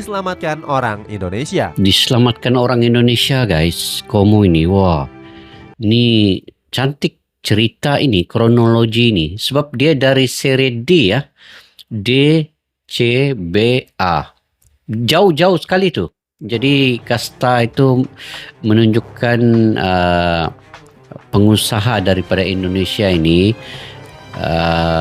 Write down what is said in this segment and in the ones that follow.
diselamatkan orang Indonesia. Diselamatkan orang Indonesia, guys. Como ini, wah, ini cantik cerita ini, kronologi ini. Sebab dia dari seri D ya, D, C, B, A. Jauh-jauh sekali tuh. Jadi kasta itu menunjukkan pengusaha daripada Indonesia ini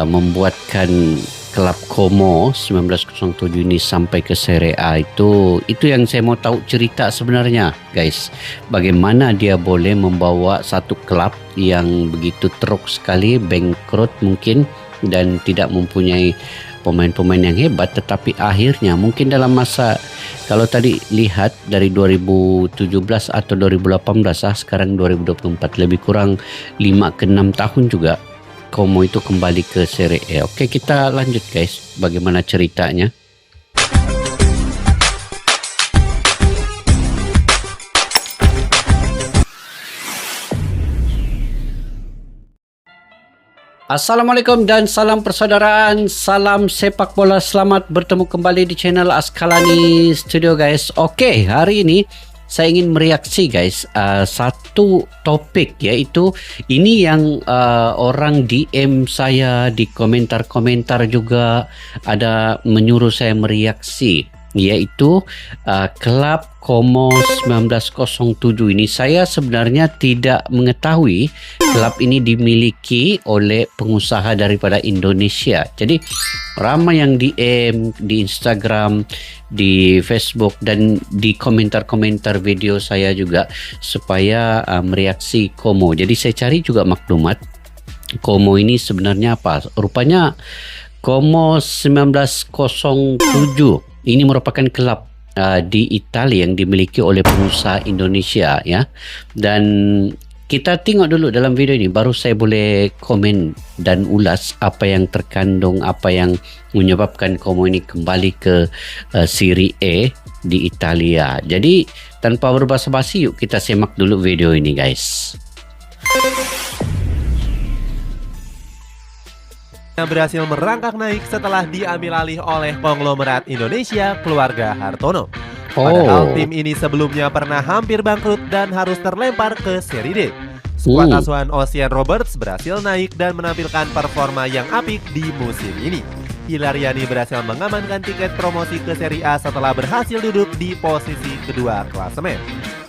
membuatkan Kelab Como 1907 ini sampai ke Serie A. Itu yang saya mau tahu cerita sebenarnya, guys. Bagaimana dia boleh membawa satu kelab yang begitu teruk sekali, bangkrut mungkin, dan tidak mempunyai pemain-pemain yang hebat, tetapi akhirnya mungkin dalam masa, kalau tadi lihat dari 2017 atau 2018, sekarang 2024, lebih kurang 5 ke 6 tahun juga Como itu kembali ke Serie A. Oke, kita lanjut, guys. Bagaimana ceritanya? Assalamualaikum dan salam persaudaraan, salam sepak bola. Selamat bertemu kembali di channel Askalani Studio, guys. Oke, hari ini saya ingin mereaksi, guys, satu topik, yaitu ini yang orang DM saya di komentar-komentar juga ada menyuruh saya mereaksi, yaitu Kelab Como 1907 ini. Saya sebenarnya tidak mengetahui kelab ini dimiliki oleh pengusaha daripada Indonesia. Jadi ramai yang DM di Instagram, di Facebook, dan di komentar-komentar video saya juga supaya mereaksi Como. Jadi saya cari juga maklumat Como ini sebenarnya apa. Rupanya Como 1907 ini merupakan kelab di Italia yang dimiliki oleh pengusaha Indonesia, ya. Dan kita tengok dulu dalam video ini, baru saya boleh komen dan ulas apa yang terkandung, apa yang menyebabkan Como ini kembali ke Serie A di Italia. Jadi tanpa berbasa-basi, yuk kita simak dulu video ini, guys. Yang berhasil merangkak naik setelah diambil alih oleh konglomerat Indonesia keluarga Hartono. Padahal tim ini sebelumnya pernah hampir bangkrut dan harus terlempar ke Serie D. Skuad asuhan Ocean Roberts berhasil naik dan menampilkan performa yang apik di musim ini. Hilariani berhasil mengamankan tiket promosi ke Serie A setelah berhasil duduk di posisi kedua klasemen.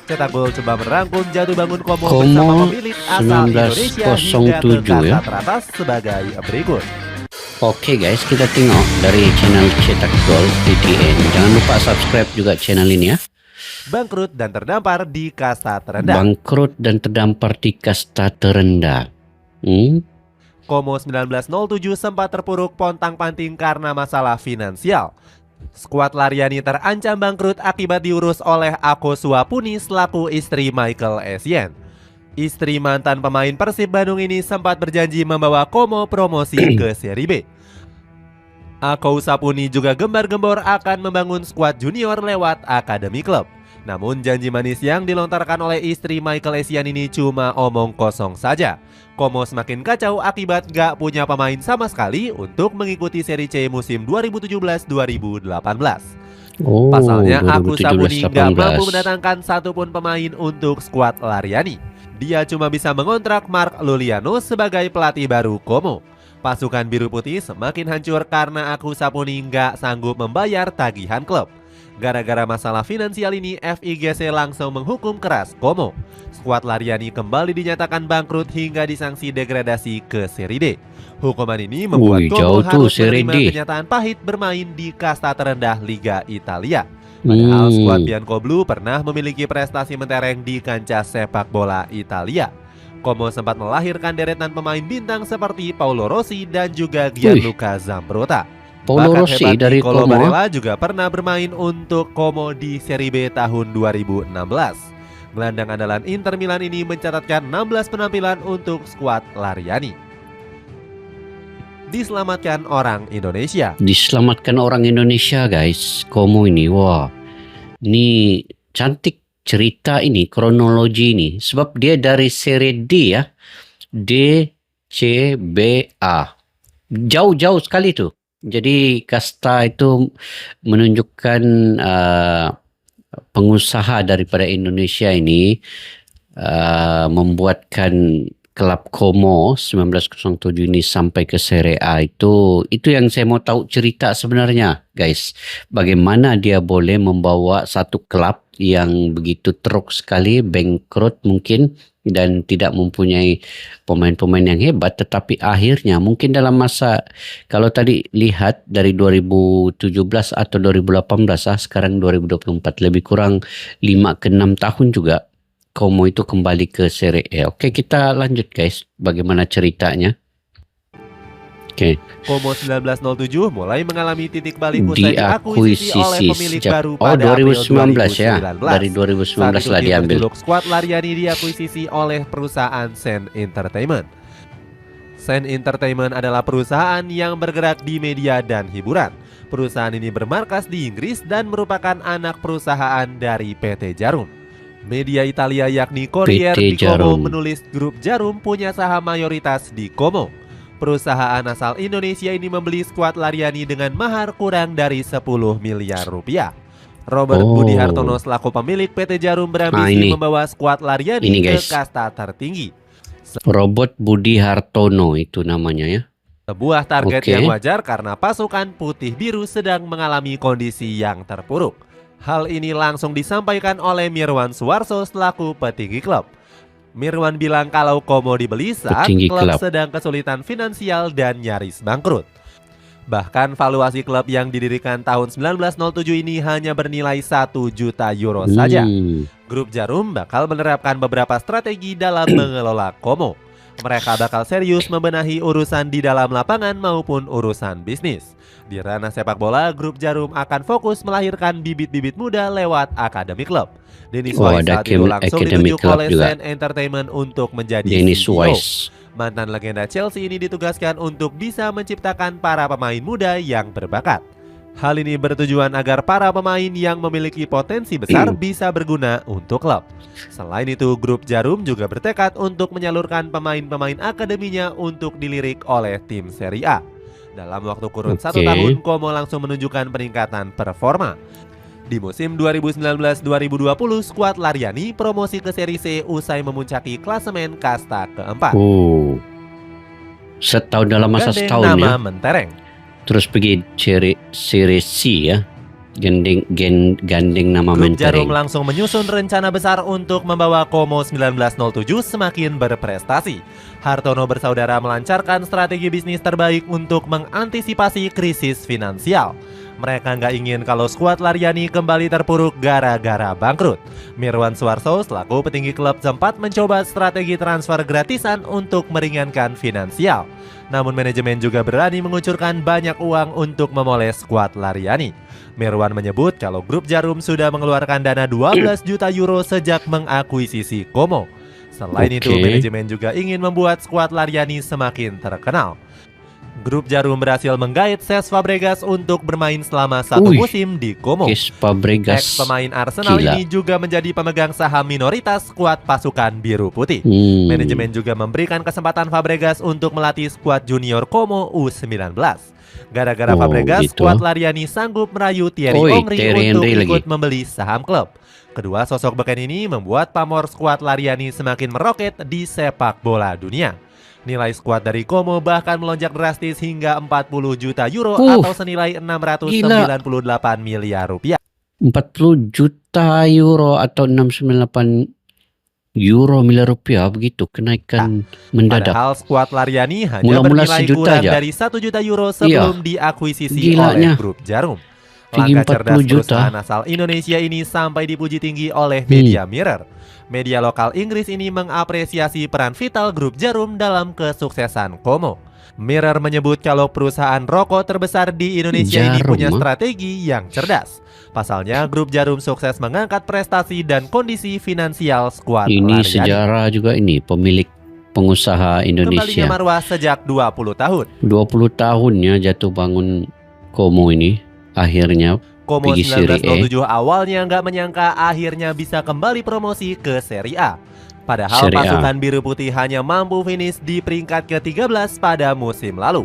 Cetak gol coba merangkum jatuh bangun Como bersama pemilik asal Indonesia hingga ke kasta teratas sebagai berikut. Oke, guys, kita tengok dari channel Cetak Gol TTN. Jangan lupa subscribe juga channel ini, ya. Bangkrut dan terdampar di kasta terendah. Bangkrut dan terdampar di kasta terendah. Como 1907 sempat terpuruk pontang-panting karena masalah finansial. Skuad Laryani terancam bangkrut akibat diurus oleh Ako Suapuni selaku istri Michael Essien. Istri mantan pemain Persib Bandung ini sempat berjanji membawa Como promosi ke Serie B. Ako Suapuni juga gembar-gembor akan membangun skuad junior lewat akademi klub. Namun janji manis yang dilontarkan oleh istri Michael Essien ini cuma omong kosong saja. Como semakin kacau akibat gak punya pemain sama sekali untuk mengikuti Serie C musim 2017-2018. Pasalnya Ako Suapuni gak mampu mendatangkan satupun pemain untuk skuad Laryani. Dia cuma bisa mengontrak Mark Luliano sebagai pelatih baru Como. Pasukan biru putih semakin hancur karena Ako Suapuni gak sanggup membayar tagihan klub. Gara-gara masalah finansial ini, FIGC langsung menghukum keras Como. Skuad Laryani kembali dinyatakan bangkrut hingga disangsi degradasi ke Serie D. Hukuman ini membuat Como harus menerima kenyataan pahit bermain di kasta terendah Liga Italia. Padahal skuad Bianconblu pernah memiliki prestasi mentereng di kancah sepak bola Italia. Como sempat melahirkan deretan pemain bintang seperti Paolo Rossi dan juga Gianluca Zambrotta. Paolo Rossi dari Como Barella juga pernah bermain untuk Como di Serie B tahun 2016. Gelandang andalan Inter Milan ini mencatatkan 16 penampilan untuk skuad Laryani. Diselamatkan orang Indonesia. Diselamatkan orang Indonesia, guys. Como ini, wah, ini cantik cerita ini, kronologi ini. Sebab dia dari Serie D ya, D, C, B, A. Jauh-jauh sekali tuh. Jadi kasta itu menunjukkan pengusaha daripada Indonesia ini membuatkan kelab Como 1907 ini sampai ke Serie A. Itu yang saya mau tahu cerita sebenarnya, guys. Bagaimana dia boleh membawa satu kelab yang begitu teruk sekali, bangkrut mungkin, dan tidak mempunyai pemain-pemain yang hebat, tetapi akhirnya mungkin dalam masa, kalau tadi lihat dari 2017 atau 2018, sekarang 2024, lebih kurang 5 ke 6 tahun juga Como itu kembali ke Serie A. Oke, kita lanjut guys. Bagaimana ceritanya? Oke. Como 1907 mulai mengalami titik balik usai diakuisisi oleh pemilik baru pada 2019 ya. April 2019. Dari 2019 lah diambil. Skuad Lariani diakuisisi oleh perusahaan Sen Entertainment. Sen Entertainment adalah perusahaan yang bergerak di media dan hiburan. Perusahaan ini bermarkas di Inggris dan merupakan anak perusahaan dari PT Jarum. Media Italia yakni Corriere di Como menulis grup Jarum punya saham mayoritas di Como. Perusahaan asal Indonesia ini membeli skuad Lariani dengan mahar kurang dari 10 miliar rupiah. Robert Budi Hartono selaku pemilik PT Jarum berambisi membawa skuad Lariani ke kasta tertinggi. Robert Budi Hartono itu namanya ya. Sebuah target yang wajar karena pasukan putih biru sedang mengalami kondisi yang terpuruk. Hal ini langsung disampaikan oleh Mirwan Suwarso selaku petinggi klub. Mirwan bilang kalau Como dibeli saat klub sedang kesulitan finansial dan nyaris bangkrut. Bahkan valuasi klub yang didirikan tahun 1907 ini hanya bernilai 1 juta euro saja. Grup Jarum bakal menerapkan beberapa strategi dalam mengelola Como. Mereka bakal serius membenahi urusan di dalam lapangan maupun urusan bisnis. Di ranah sepak bola, grup Jarum akan fokus melahirkan bibit-bibit muda lewat akademi klub. Dennis Wise saat itu langsung ditunjuk oleh Sen Entertainment untuk menjadi CEO. Mantan legenda Chelsea ini ditugaskan untuk bisa menciptakan para pemain muda yang berbakat. Hal ini bertujuan agar para pemain yang memiliki potensi besar bisa berguna untuk klub. Selain itu, grup Jarum juga bertekad untuk menyalurkan pemain-pemain akademinya untuk dilirik oleh tim Serie A. Dalam waktu kurun 1 tahun, Como langsung menunjukkan peningkatan performa. Di musim 2019-2020, skuad Lariani promosi ke Serie C usai memuncaki klasemen kasta keempat. Setahun dalam masa setahun nama ya. mentereng. Terus pergi Serie C ya. Gandeng nama Grup mentereng. Jarum langsung menyusun rencana besar untuk membawa Como 1907 semakin berprestasi. Hartono bersaudara melancarkan strategi bisnis terbaik untuk mengantisipasi krisis finansial. Mereka nggak ingin kalau skuad Lariani kembali terpuruk gara-gara bangkrut. Mirwan Suwarso selaku petinggi klub sempat mencoba strategi transfer gratisan untuk meringankan finansial. Namun manajemen juga berani mengucurkan banyak uang untuk memoles skuad Lariani. Mirwan menyebut kalau grup Jarum sudah mengeluarkan dana 12 juta euro sejak mengakuisisi Como. Selain itu, manajemen juga ingin membuat skuad Lariani semakin terkenal. Grup Jarum berhasil menggait Cesc Fabregas untuk bermain selama 1 musim di Como. Ex-pemain Arsenal ini juga menjadi pemegang saham minoritas skuad pasukan biru putih. Manajemen juga memberikan kesempatan Fabregas untuk melatih skuad junior Como U19. Gara-gara Fabregas, skuad Lariani sanggup merayu Thierry Henry untuk ikut membeli saham klub. Kedua sosok beken ini membuat pamor skuad Lariani semakin meroket di sepak bola dunia. Nilai skuad dari Como bahkan melonjak drastis hingga 40 juta euro atau senilai 698 miliar rupiah. 40 juta euro atau 698 euro miliar rupiah, begitu kenaikan mendadak. Padahal skuad Lariani hanya bernilai kurang dari 1 juta euro sebelum diakuisisi oleh grup Jarum. Langkah cerdas perusahaan asal Indonesia ini sampai dipuji tinggi oleh media Mirror. Media lokal Inggris ini mengapresiasi peran vital grup Jarum dalam kesuksesan Como. Mirror menyebut kalau perusahaan rokok terbesar di Indonesia ini punya strategi yang cerdas. Pasalnya, grup Jarum sukses mengangkat prestasi dan kondisi finansial skuad Lariani. Ini sejarah juga ini, pemilik pengusaha Indonesia. Kembalinya marwah sejak 20 tahun. 20 tahun ya jatuh bangun Como ini. Akhirnya Como 1907 awalnya nggak menyangka akhirnya bisa kembali promosi ke Serie A. Padahal pasukan biru putih hanya mampu finish di peringkat ke-13 pada musim lalu.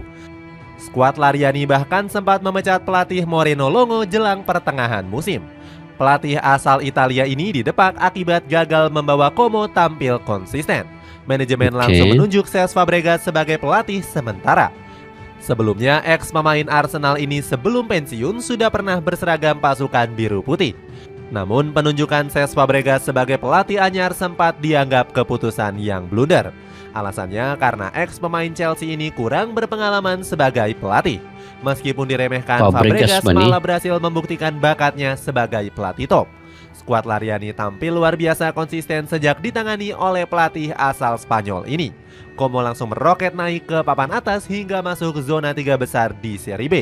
Skuad Lariani bahkan sempat memecat pelatih Moreno Longo jelang pertengahan musim. Pelatih asal Italia ini didepak akibat gagal membawa Como tampil konsisten. Manajemen langsung menunjuk Cesc Fabregas sebagai pelatih sementara. Sebelumnya, ex pemain Arsenal ini sebelum pensiun sudah pernah berseragam pasukan biru putih. Namun penunjukan Cesc Fabregas sebagai pelatih anyar sempat dianggap keputusan yang blunder. Alasannya karena ex pemain Chelsea ini kurang berpengalaman sebagai pelatih. Meskipun diremehkan, Fabregas malah berhasil membuktikan bakatnya sebagai pelatih top. Skuad Lariani tampil luar biasa konsisten sejak ditangani oleh pelatih asal Spanyol ini. Como langsung meroket naik ke papan atas hingga masuk zona 3 besar di Serie B.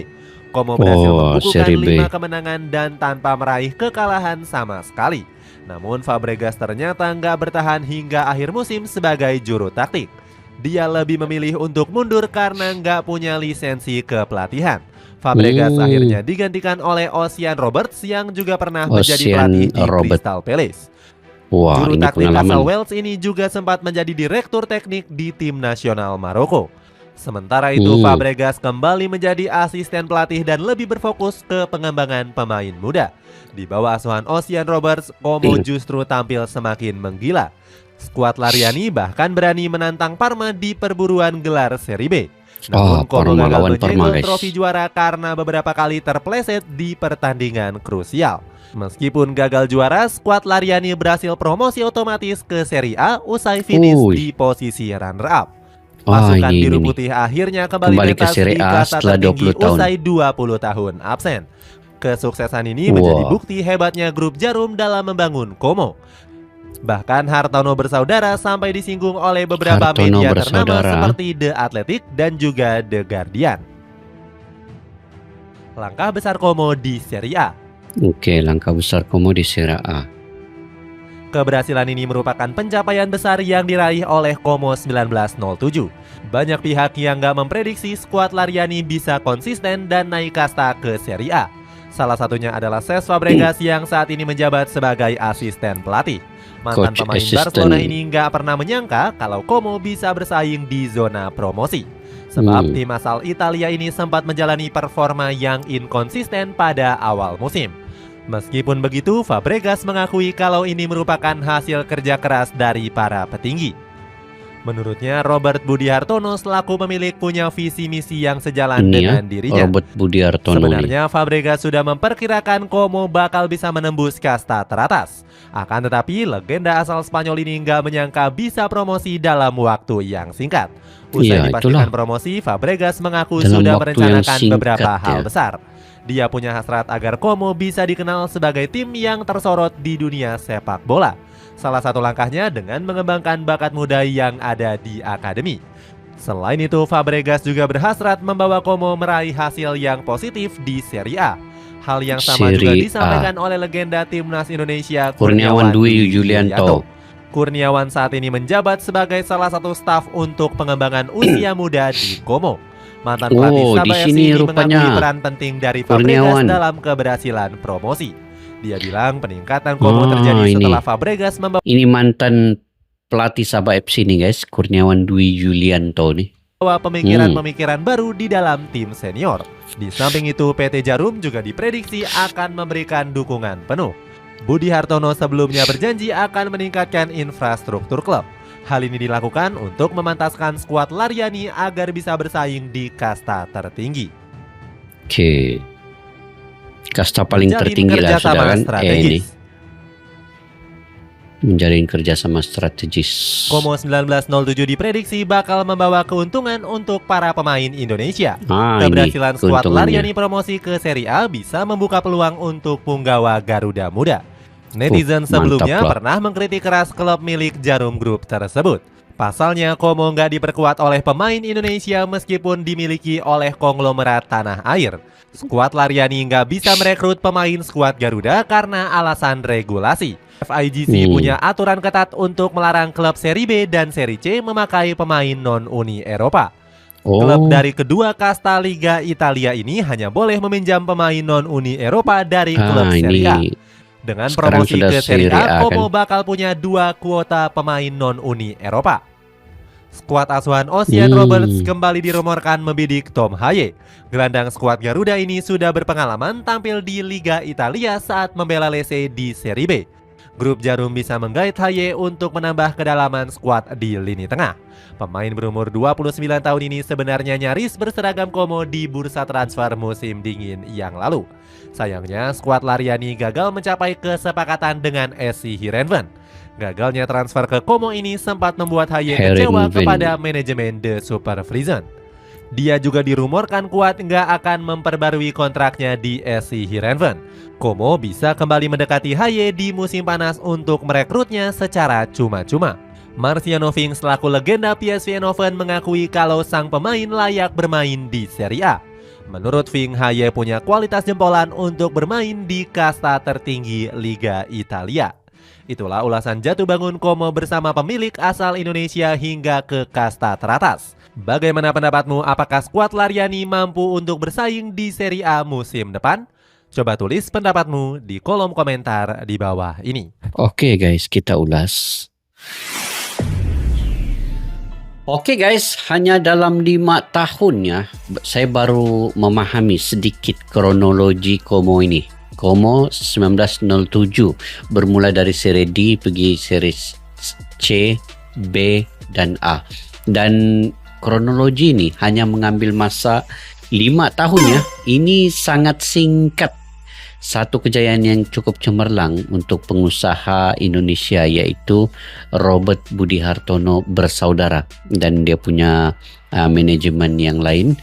Como berhasil membukukan 5 kemenangan dan tanpa meraih kekalahan sama sekali. Namun Fabregas ternyata nggak bertahan hingga akhir musim sebagai juru taktik. Dia lebih memilih untuk mundur karena nggak punya lisensi kepelatihan. Fabregas akhirnya digantikan oleh Ocean Roberts yang juga pernah menjadi pelatih di Crystal Palace. Juru taktik asal Wales ini juga sempat menjadi direktur teknik di tim nasional Maroko. Sementara itu Fabregas kembali menjadi asisten pelatih dan lebih berfokus ke pengembangan pemain muda. Di bawah asuhan Ocean Roberts, Como justru tampil semakin menggila. Skuad Lariani bahkan berani menantang Parma di perburuan gelar Serie B. Namun Como gagal menyenggol trofi juara karena beberapa kali terpleset di pertandingan krusial. Meskipun gagal juara, skuad Lariani berhasil promosi otomatis ke Serie A usai finish di posisi runner-up. Pasukan biru putih akhirnya kembali pentas di kasta tertinggi usai 20 tahun absen. Kesuksesan ini menjadi bukti hebatnya grup Jarum dalam membangun Como. Bahkan Hartono bersaudara sampai disinggung oleh beberapa media ternama seperti The Athletic dan juga The Guardian. Langkah besar Como di Serie A. Langkah besar Como di Serie A. Keberhasilan ini merupakan pencapaian besar yang diraih oleh Como 1907. Banyak pihak yang gak memprediksi skuad Lariani bisa konsisten dan naik kasta ke Serie A. Salah satunya adalah Cesc Fabregas yang saat ini menjabat sebagai asisten pelatih. Mantan pemain Barcelona ini gak pernah menyangka kalau Como bisa bersaing di zona promosi. Sebab tim asal Italia ini sempat menjalani performa yang inkonsisten pada awal musim. Meskipun begitu, Fabregas mengakui kalau ini merupakan hasil kerja keras dari para petinggi. Menurutnya, Robert Budi Hartono selaku pemilik punya visi misi yang sejalan dengan dirinya. Sebenarnya Fabregas sudah memperkirakan Como bakal bisa menembus kasta teratas. Akan tetapi, legenda asal Spanyol ini nggak menyangka bisa promosi dalam waktu yang singkat. Usai dipastikan promosi, Fabregas mengaku sudah merencanakan beberapa hal besar. Dia punya hasrat agar Como bisa dikenal sebagai tim yang tersorot di dunia sepak bola. Salah satu langkahnya dengan mengembangkan bakat muda yang ada di akademi. Selain itu, Fabregas juga berhasrat membawa Como meraih hasil yang positif di Serie A. Hal yang sama juga disampaikan oleh legenda timnas Indonesia Kurniawan Dwi Yulianto. Kurniawan saat ini menjabat sebagai salah satu staf untuk pengembangan usia muda di Como. Mantan pelatih Sabah FC ini mengakui peran penting dari Fabregas dalam keberhasilan promosi. Dia bilang peningkatan Como terjadi setelah Fabregas membawa mantan pelatih Sabah FC nih guys, Kurniawan Dwi Yulianto nih. Pemikiran-pemikiran baru di dalam tim senior. Di samping itu, PT Jarum juga diprediksi akan memberikan dukungan penuh. Budi Hartono sebelumnya berjanji akan meningkatkan infrastruktur klub. Hal ini dilakukan untuk memantaskan skuad Lariani agar bisa bersaing di kasta tertinggi. Kasta paling tertinggi lah sudah kan ini. Menjalin kerjasama strategis. Como 1907 diprediksi bakal membawa keuntungan untuk para pemain Indonesia. Keberhasilan skuad Lariani promosi ke Serie A bisa membuka peluang untuk punggawa Garuda Muda. Netizen sebelumnya pernah mengkritik keras klub milik Jarum Group tersebut. Pasalnya, Como nggak diperkuat oleh pemain Indonesia meskipun dimiliki oleh konglomerat tanah air. Skuad Lariani nggak bisa merekrut pemain skuad Garuda karena alasan regulasi. FIGC punya aturan ketat untuk melarang klub Serie B dan Serie C memakai pemain non-Uni Eropa. Klub dari kedua kasta Liga Italia ini hanya boleh meminjam pemain non-Uni Eropa dari klub Serie A. Dengan promosi ke Serie A, Como bakal punya 2 kuota pemain non-Uni Eropa. Skuad asuhan Ocean Roberts kembali dirumorkan membidik Tom Haye. Gelandang skuad Garuda ini sudah berpengalaman tampil di Liga Italia saat membela Lecce di Serie B. Grup Jarum bisa menggait Haye untuk menambah kedalaman skuad di lini tengah. Pemain berumur 29 tahun ini sebenarnya nyaris berseragam Como di bursa transfer musim dingin yang lalu. Sayangnya skuad Lariani gagal mencapai kesepakatan dengan SC Heerenveen. Gagalnya transfer ke Como ini sempat membuat Haye kecewa kepada manajemen The Super Frisian. Dia juga dirumorkan kuat nggak akan memperbarui kontraknya di SC Heerenveen. Como bisa kembali mendekati Haye di musim panas untuk merekrutnya secara cuma-cuma. Marciano Ving selaku legenda PSV Eindhoven mengakui kalau sang pemain layak bermain di Serie A. Menurut Ving, Haye punya kualitas jempolan untuk bermain di kasta tertinggi Liga Italia. Itulah ulasan jatuh bangun Como bersama pemilik asal Indonesia hingga ke kasta teratas. Bagaimana pendapatmu? Apakah skuad Lariani mampu untuk bersaing di Serie A musim depan? Coba tulis pendapatmu di kolom komentar di bawah ini. Oke guys, kita ulas. Oke guys, hanya dalam 5 tahun ya, saya baru memahami sedikit kronologi Como ini. Como 1907 bermula dari Serie D pergi Serie C, B, dan A. Dan kronologi ini hanya mengambil masa 5 tahun ya. Ini sangat singkat. Satu kejayaan yang cukup cemerlang untuk pengusaha Indonesia yaitu Robert Budi Hartono bersaudara, dan dia punya manajemen yang lain,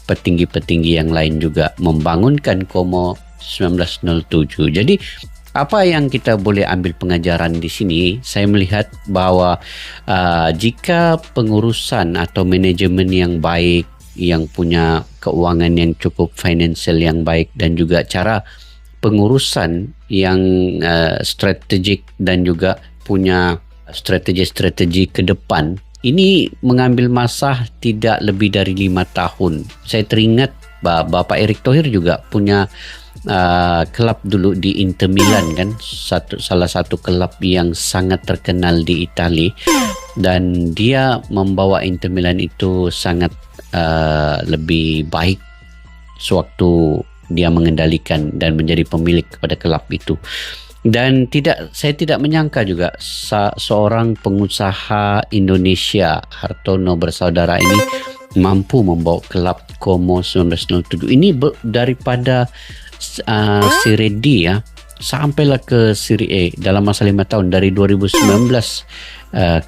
petinggi-petinggi yang lain juga membangunkan Como 1907. Jadi apa yang kita boleh ambil pengajaran di sini? Saya melihat bahwa jika pengurusan atau manajemen yang baik, yang punya keuangan yang cukup, financial yang baik, dan juga cara pengurusan yang strategik dan juga punya strategi-strategi ke depan, ini mengambil masa tidak lebih dari 5 tahun. Saya teringat Bapak Erick Thohir juga punya klub dulu di Inter Milan kan, salah satu klub yang sangat terkenal di Italia, dan dia membawa Inter Milan itu sangat lebih baik sewaktu dia mengendalikan dan menjadi pemilik kepada klub itu. Dan saya tidak menyangka juga seorang pengusaha Indonesia, Hartono bersaudara ini, mampu membawa klub Como 1907 ini daripada Serie D ya, sampailah ke Serie A dalam masa 5 tahun dari 2019.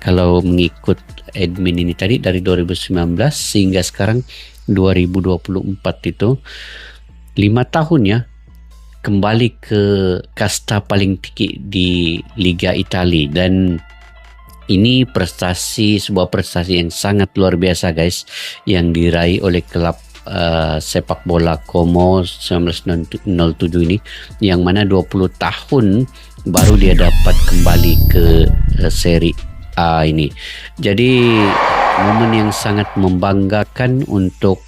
Kalau mengikut admin ini tadi, dari 2019 sehingga sekarang 2024 itu 5 tahun ya, kembali ke kasta paling tinggi di Liga Italia. Dan ini sebuah prestasi yang sangat luar biasa guys, yang diraih oleh klub sepak bola Como 1907 ini, yang mana 20 tahun baru dia dapat kembali ke Serie A ini. Jadi momen yang sangat membanggakan untuk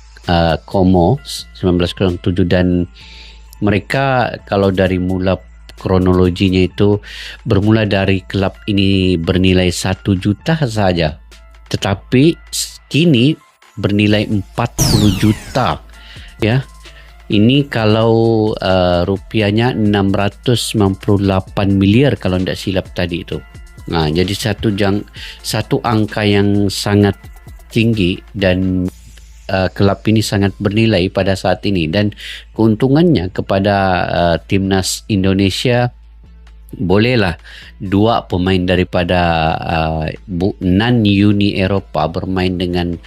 Como 1907, dan mereka kalau dari mula kronologinya itu bermula dari klub ini bernilai 1 juta saja, tetapi kini bernilai 40 juta ya. Ini kalau rupiahnya 698 miliar kalau tidak silap tadi itu. Nah, jadi satu angka yang sangat tinggi, dan klub ini sangat bernilai pada saat ini, dan keuntungannya kepada timnas Indonesia, bolehlah 2 pemain daripada non-Uni Eropa bermain dengan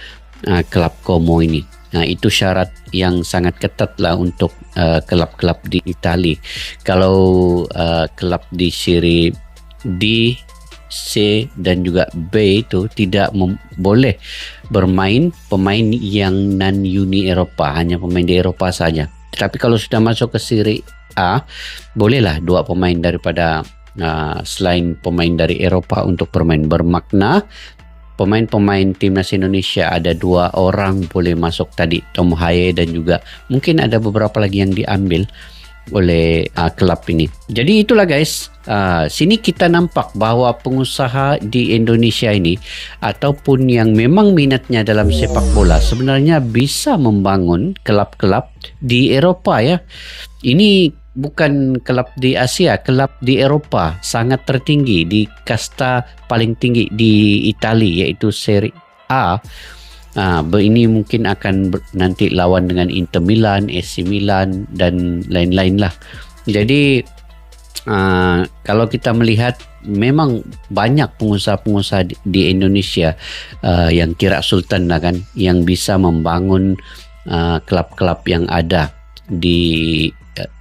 klub Como ini. Nah, itu syarat yang sangat ketat lah untuk klub-klub di Italia. Kalau klub di Serie D, C, dan juga B itu tidak boleh bermain pemain yang non-Uni Eropa, hanya pemain di Eropa saja. Tetapi kalau sudah masuk ke Serie A, bolehlah 2 pemain daripada selain pemain dari Eropa untuk bermain. Bermakna pemain-pemain timnas Indonesia ada 2 orang boleh masuk tadi, Tom Haye, dan juga mungkin ada beberapa lagi yang diambil oleh kelab ini. Jadi itulah guys, sini kita nampak bahwa pengusaha di Indonesia ini ataupun yang memang minatnya dalam sepak bola sebenarnya bisa membangun kelab-kelab di Eropah ya. Ini bukan kelab di Asia, kelab di Eropah sangat tertinggi di kasta paling tinggi di Italia yaitu Serie A. Ini mungkin akan nanti lawan dengan Inter Milan, AC Milan dan lain-lain lah. Jadi kalau kita melihat memang banyak pengusaha-pengusaha di Indonesia yang kira sultan lah kan, yang bisa membangun kelab-kelab yang ada di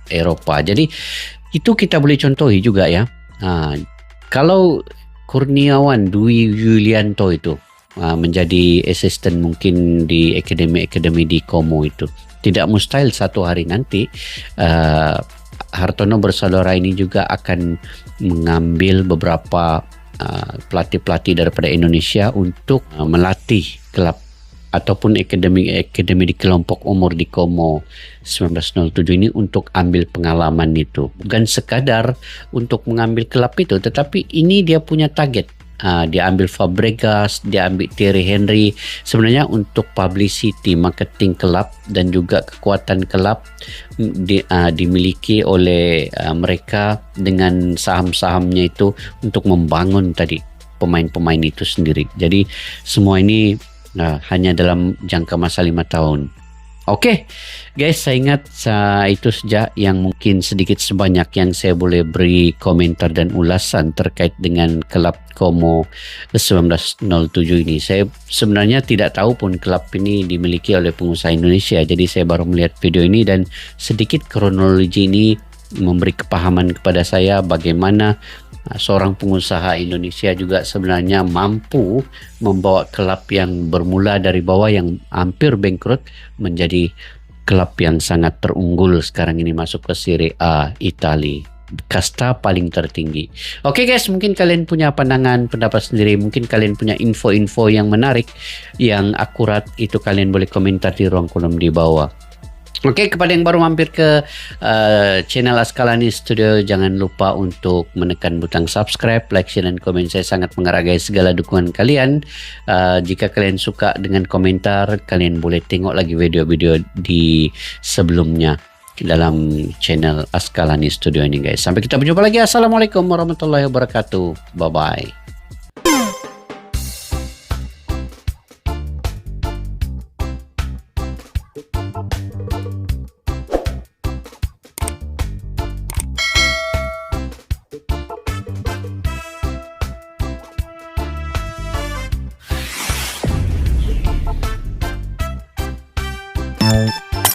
Eropah. Jadi itu kita boleh contohi juga ya. Kalau Kurniawan Dwi Yulianto itu menjadi asisten mungkin di akademi di Como itu, tidak mustahil satu hari nanti Hartono bersaudara ini juga akan mengambil beberapa pelatih-pelatih daripada Indonesia untuk melatih kelab ataupun akademi di kelompok umur di Como 1907 ini untuk ambil pengalaman itu. Bukan sekadar untuk mengambil kelab itu, tetapi ini dia punya target. Dia ambil Fabregas, dia ambil Thierry Henry sebenarnya untuk publicity, marketing kelab dan juga kekuatan kelab dimiliki oleh mereka dengan saham-sahamnya itu untuk membangun tadi pemain-pemain itu sendiri. Jadi semua ini hanya dalam jangka masa 5 tahun. Oke, guys, saya ingat itu saja yang mungkin sedikit sebanyak yang saya boleh beri komentar dan ulasan terkait dengan kelab Como 1907 ini. Saya sebenarnya tidak tahu pun kelab ini dimiliki oleh pengusaha Indonesia. Jadi saya baru melihat video ini dan sedikit kronologi ini memberi kepahaman kepada saya bagaimana seorang pengusaha Indonesia juga sebenarnya mampu membawa kelab yang bermula dari bawah yang hampir bangkrut menjadi kelab yang sangat terunggul sekarang ini masuk ke Serie A Italia, kasta paling tertinggi. Oke guys, mungkin kalian punya pandangan, pendapat sendiri, mungkin kalian punya info-info yang menarik, yang akurat, itu kalian boleh komentar di ruang kolom di bawah. Oke, kepada yang baru mampir ke channel Askalani Studio, jangan lupa untuk menekan butang subscribe, like, share, dan komen. Saya sangat menghargai segala dukungan kalian. Jika kalian suka dengan komentar, kalian boleh tengok lagi video-video di sebelumnya dalam channel Askalani Studio ini guys. Sampai kita berjumpa lagi. Assalamualaikum warahmatullahi wabarakatuh. Bye-bye.